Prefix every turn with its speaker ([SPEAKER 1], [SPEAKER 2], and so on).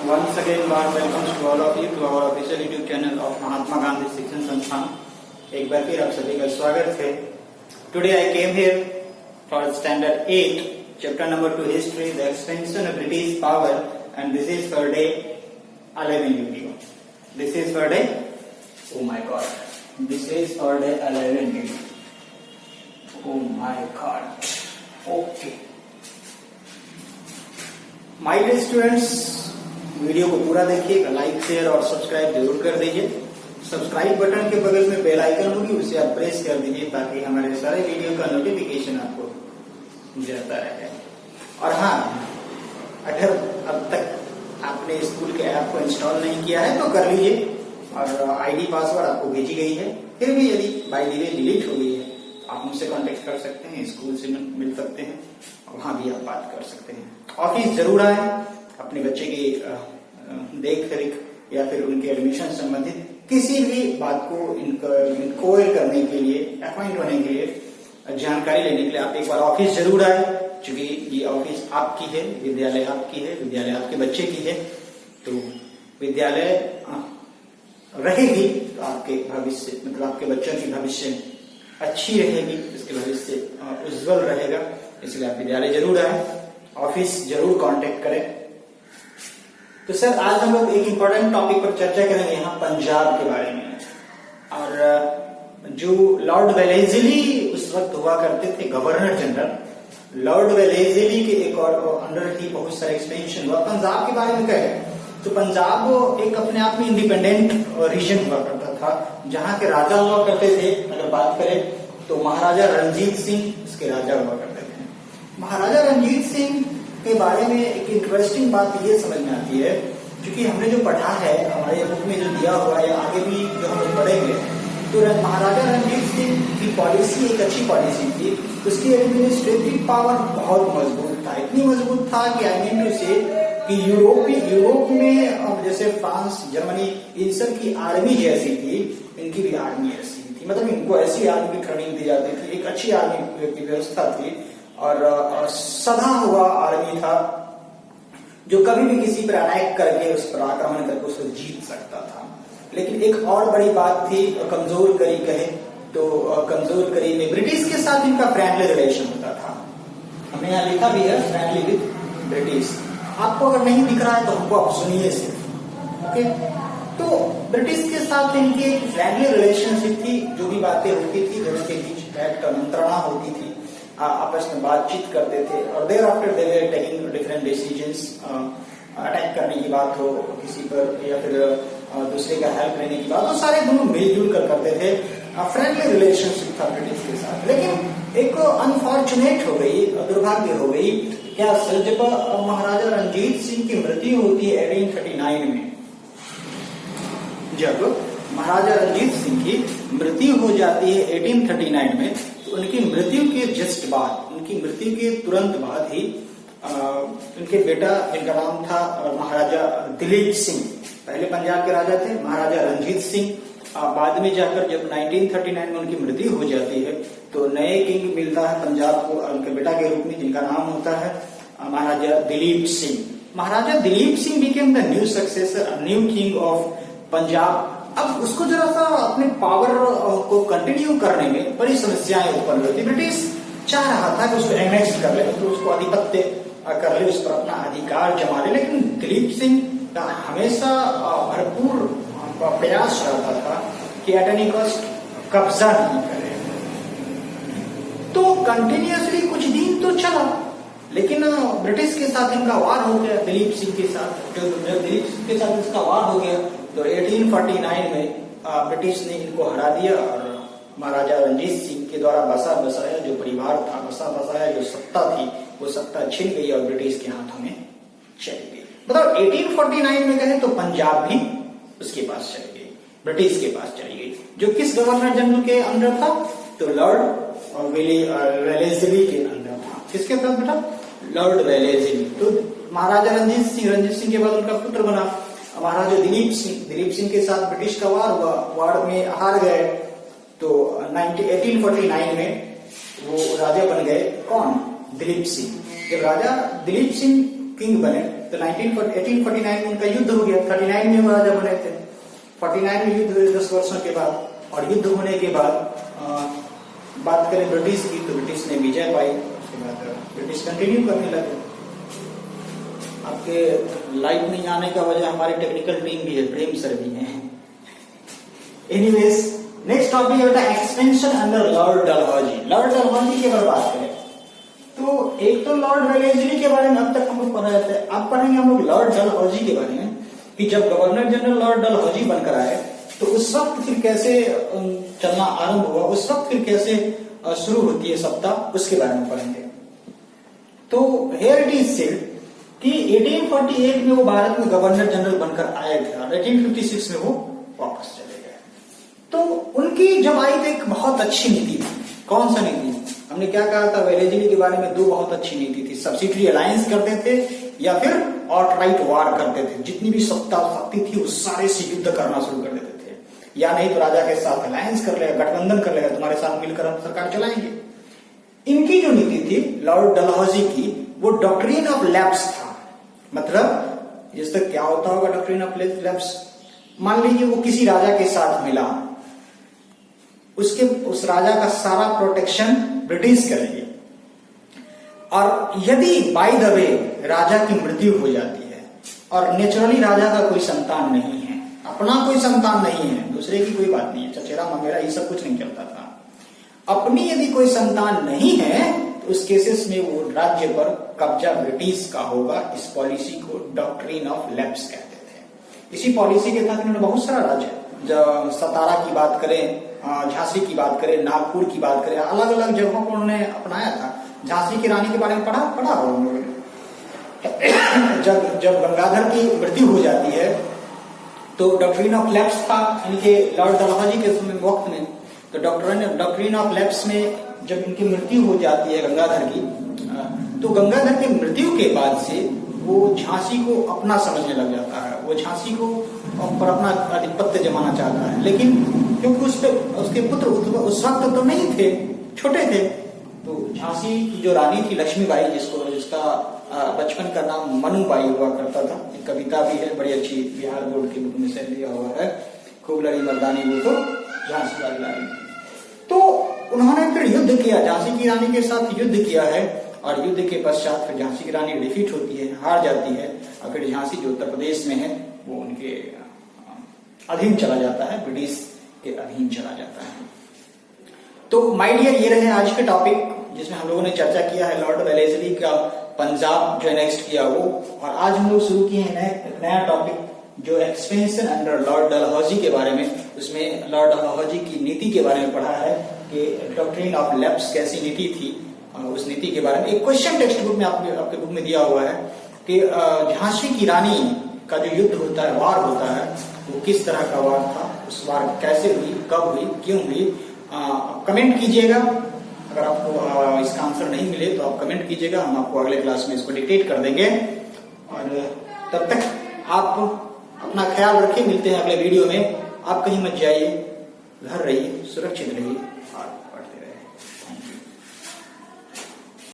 [SPEAKER 1] Once again, warm welcomes to all of you to our official YouTube channel of Mahatma Gandhi शिक्षण संस्थान। एक बार फिर आप सभी का स्वागत है। Today I came here for standard 8, chapter number 2, history, the expansion of British power, and this is for day 11 video. This is for day, oh my god, this is for day 11 video. Oh my god. Okay. My dear students, video को पूरा देखिएगा, like share और subscribe जरूर कर दीजिए। Subscribe button के बगल में बेल आइकन होगी, उसे आप प्रेस कर दीजिए ताकि हमारे सारे वीडियो का नोटिफिकेशन आपको जाता रहे। और हाँ, अगर अब तक आपने स्कूल के ऐप को इंस्टॉल नहीं किया है तो कर लीजिए, और आईडी पासवर्ड आपको भेजी गई है। फिर भी यदि बाय द वे डिलीट हो गई है तो आप मुझसे कांटेक्ट कर सकते हैं, स्कूल से मिल सकते हैं, वहां भी आप बात कर सकते हैं। ऑफिस जरूर आए, अपने बच्चे की देख रेख या फिर उनके एडमिशन संबंधित किसी भी बात को इंक्वायर करने के लिए, अपॉइंट होने के लिए, जानकारी लेने के लिए आप एक बार ऑफिस जरूर आए। क्योंकि ये ऑफिस आपकी है, विद्यालय आपकी है, विद्यालय आपके बच्चे की है, तो विद्यालय रहेगी तो आपके भविष्य, मतलब आपके बच्चों की भविष्य अच्छी रहेगी, इसके भविष्य उज्जवल रहेगा। इसलिए आप विद्यालय जरूर आए, ऑफिस जरूर कांटेक्ट करें। तो सर, आज हम लोग एक इम्पोर्टेंट टॉपिक पर चर्चा करेंगे, यहाँ पंजाब के बारे में। और जो लॉर्ड वेलेस्ली उस वक्त हुआ करते थे गवर्नर जनरल, लॉर्ड वेलेस्ली के एक और अंडर ही बहुत सारे एक्सपेंशन हुआ। पंजाब के बारे में कहें तो पंजाब एक अपने आप में इंडिपेंडेंट रीजन हुआ करता था, जहाँ के राजा हुआ करते थे। अगर बात करें तो महाराजा रणजीत सिंह इसके राजा हुआ करते थे। महाराजा रणजीत सिंह के बारे में एक इंटरेस्टिंग बात ये समझ में आती है, क्योंकि हमने जो पढ़ा है, हमारे बुक में जो दिया हुआ है, आगे भी जो हम लोग पढ़ेंगे, तो महाराजा रणजीत सिंह की पॉलिसी एक अच्छी पॉलिसी थी। उसकी एडमिनिस्ट्रेटिव पावर बहुत मजबूत था, इतनी मजबूत था कि आई मीन टू से कि यूरोप में जैसे फ्रांस, जर्मनी, इन सब की आर्मी जैसी थी, इनकी भी आर्मी ऐसी थी। मतलब इनको ऐसी आर्मी की ट्रेनिंग दी जाती थी, एक अच्छी आर्मी की व्यवस्था थी, और सधा हुआ आर्मी था जो कभी भी किसी पर अटैक करके उस पर आक्रमण करके उसको जीत सकता था। लेकिन एक और बड़ी बात थी, कमजोर करी कहे तो कमजोर करी में ब्रिटिश के साथ इनका फ्रेंडली रिलेशन होता था। हमने यहाँ लिखा भी है फ्रेंडली विद ब्रिटिश। आपको अगर नहीं दिख रहा है तो हमको आप सुनिए सिर्फ, ओके। तो ब्रिटिश के साथ इनकी एक फ्रेंडली रिलेशनशिप थी, जो भी बातें होती थी दोनों के बीच बैठ कर मंत्रणा होती थी, आपस में बातचीत करते थे। और thereafter they were taking different decisions, attack करने की बात हो किसी पर या फिर दूसरे का हेल्प लेने की बात हो, सारे दोनों मिलजुल कर करते थे। फ्रेंडली रिलेशनशिप था ब्रिटिश के साथ। लेकिन एक अनफॉर्चुनेट हो गई, दुर्भाग्य हो गई क्या सर, जब महाराजा रणजीत सिंह की मृत्यु होती है 1839 में, जब महाराजा रणजीत सिंह की मृत्यु हो जाती है 1839 में, तो उनकी मृत्यु के जस्ट बाद, उनकी मृत्यु के तुरंत बाद ही उनके बेटा, जिनका नाम था महाराजा दिलीप सिंह, पहले पंजाब के राजा थे महाराजा रणजीत सिंह। बाद में जाकर जब 1939 में उनकी मृत्यु हो जाती है तो नए किंग मिलता है पंजाब को उनके बेटा के रूप में, जिनका नाम होता है Maharaja Dilip Singh. Maharaja Dilip Singh became the new successor, new king of Punjab. अब उसको जरा सा अपने पावर को कंटिन्यू करने में बड़ी समस्याएं उत्पन्न हुई थी। ब्रिटिश चाह रहा था कि उसको एनेक्स कर ले, तो उसको आधिपत्य कर ले, उस पर अपना अधिकार जमा ले। लेकिन दिलीप सिंह का हमेशा भरपूर प्रयास रहता था कि एट एनी कॉस्ट कब्जा नहीं करे। तो कंटिन्यूअसली कुछ दिन तो चला, लेकिन ब्रिटिश के साथ इनका वार हो गया, दिलीप सिंह के साथ। जब दिलीप सिंह के साथ इसका वार हो गया तो 1849 में ब्रिटिश ने इनको हरा दिया, और महाराजा रणजीत सिंह के द्वारा बसा बसाया जो परिवार था, बसा बसाया जो सत्ता थी, वो सत्ता छिन गई और ब्रिटिश के हाथों में चली गई। मतलब 1849 में कहें तो पंजाब भी उसके पास चली गई, ब्रिटिश के पास चली गई, जो किस गवर्नर जनरल के अंडर था, तो लॉर्ड वेलेस्ली के अंडर था। किसके अंदर बेटा? Lord Wellesley. तो महाराजा रणजीत सिंह के बाद उनका पुत्र बना महाराजा दिलीप सिंह के साथ ब्रिटिश का वार हुआ, वार में हार गए। तो 1849 में वो राजा बन गए, कौन? दिलीप सिंह। जब राजा दिलीप सिंह किंग बने तो 1849 में उनका युद्ध हो गया, 39 में वो राजा बने थे, 49 में युद्ध हुए 10 वर्षों के बाद। और युद्ध होने के बाद बात करें ब्रिटिश की, तो ब्रिटिश ने विजय पाई। उसके बाद ब्रिटिश कंटिन्यू करने लगे। आपके लाइव नहीं आने का वजह हमारी टेक्निकल टीम भी है, प्रेम सर भी है। एनीवेज, नेक्स्ट टॉपिक है expansion under Lord Dalhousie. Lord Dalhousie की अगर बात करें तो एक तो लॉर्ड वेलेस्ली के बारे में अब तक हम लोग पढ़ा जाता है, अब पढ़ेंगे हम लोग लॉर्ड डलहौजी के बारे में कि जब गवर्नर जनरल लॉर्ड डलहौजी बनकर आए तो उस वक्त फिर कैसे चलना आरंभ हुआ, उस वक्त फिर कैसे शुरू होती है सत्ता, उसके बारे में पढ़ेंगे। तो हियर इट इज सेड कि 1848 में वो भारत में गवर्नर जनरल बनकर आए थे और 1856 में वो वापस चले गए। तो उनकी जब आई तो एक बहुत अच्छी नीति थी। कौन सा नीति? हमने क्या कहा था वेलेस्ली के बारे में, दो बहुत अच्छी नीति थी। सब्सिडरी अलायंस करते थे या फिर आउटराइट वार करते थे। जितनी भी शक्ति थी उस सारे से युद्ध करना शुरू कर देते थे, या नहीं तो राजा के साथ अलायंस कर लेगा, गठबंधन कर लेगा, तुम्हारे साथ मिलकर हम सरकार चलाएंगे। इनकी जो नीति थी लॉर्ड डलहौजी की, वो डॉक्ट्रिन ऑफ लैप्स था। मतलब जिस तक क्या होता होगा डॉक्ट्रिन ऑफ लैप्स, मान लीजिए वो किसी राजा के साथ मिला, उस राजा का सारा प्रोटेक्शन ब्रिटिश करेंगे, और यदि बाय द वे राजा की मृत्यु हो जाती है और नेचुरली राजा का कोई संतान नहीं है, अपना कोई संतान नहीं है, दूसरे की कोई बात नहीं है, चचेरा ममेरा ये सब कुछ नहीं चलता था, अपनी यदि कोई संतान नहीं है तो उस केसेस में वो राज्य पर कब्जा ब्रिटिश का होगा। इस पॉलिसी को डॉक्ट्रिन ऑफ लैप्स कहते थे। इसी पॉलिसी के तहत इन्होंने बहुत सारा राज्य, जब सतारा की बात करें, झांसी की बात करें, नागपुर की बात करें, अलग अलग जगहों को उन्होंने अपनाया था। झांसी की रानी के बारे में पढ़ा हो उन्होंने। जब गंगाधर की मृत्यु हो जाती है तो डॉक्ट्रिन ऑफ लैप्स था इनके लॉर्ड डलहौजी के वक्त में। तो डॉक्ट्रिन ऑफ लैप्स में जब इनकी मृत्यु हो जाती है गंगाधर की, तो गंगाधर की मृत्यु के बाद से वो झांसी को अपना समझने लग जाता है। वो झांसी को पर अपना आधिपत्य जमाना चाहता है, लेकिन क्योंकि उसके पुत्र उस वक्त तो नहीं थे, छोटे थे। तो झांसी की जो रानी थी लक्ष्मीबाई, जिसका बचपन का नाम मनुबाई हुआ करता था, एक कविता भी है बड़ी अच्छी, बिहार बोर्ड की बुक में से लिया हुआ है, खूब लड़ी मर्दानी वो तो झांसी वाली रानी। तो उन्होंने फिर युद्ध किया, झांसी की रानी के साथ युद्ध किया है, और युद्ध के पश्चात फिर झांसी की रानी डिफीट होती है, हार जाती है, और फिर झांसी जो उत्तर प्रदेश में है वो उनके अधीन चला जाता है, ब्रिटिश के अधीन चला जाता है। तो माय डियर, ये रहे आज के टॉपिक जिसमें हम लोगों ने चर्चा किया है लॉर्ड वेलेस्ली का पंजाब जो नेक्स्ट किया वो, और आज हम लोग शुरू किए हैं नया टॉपिक जो एक्सपेंशन अंडर लॉर्ड डलहौजी के बारे में। उसमें लॉर्ड डलहौजी की नीति के बारे में पढ़ा है कि डॉक्ट्रिन ऑफ लैप्स कैसी नीति थी, उस नीति के बारे में एक क्वेश्चन टेक्स्ट बुक में आपके बुक में दिया हुआ है कि झांसी की रानी का जो युद्ध होता है, वार होता है, वो किस तरह का वार था, उस वार कैसे हुई, कब हुई, क्यों हुई। आप कमेंट कीजिएगा, अगर आपको इसका आंसर नहीं मिले तो आप कमेंट कीजिएगा, हम आपको अगले क्लास में इसको डिक्टेट कर देंगे। और तब तक आप अपना ख्याल रखिए, मिलते हैं अगले वीडियो में। आप कहीं मत जाइए, घर रहिए, सुरक्षित रहिए।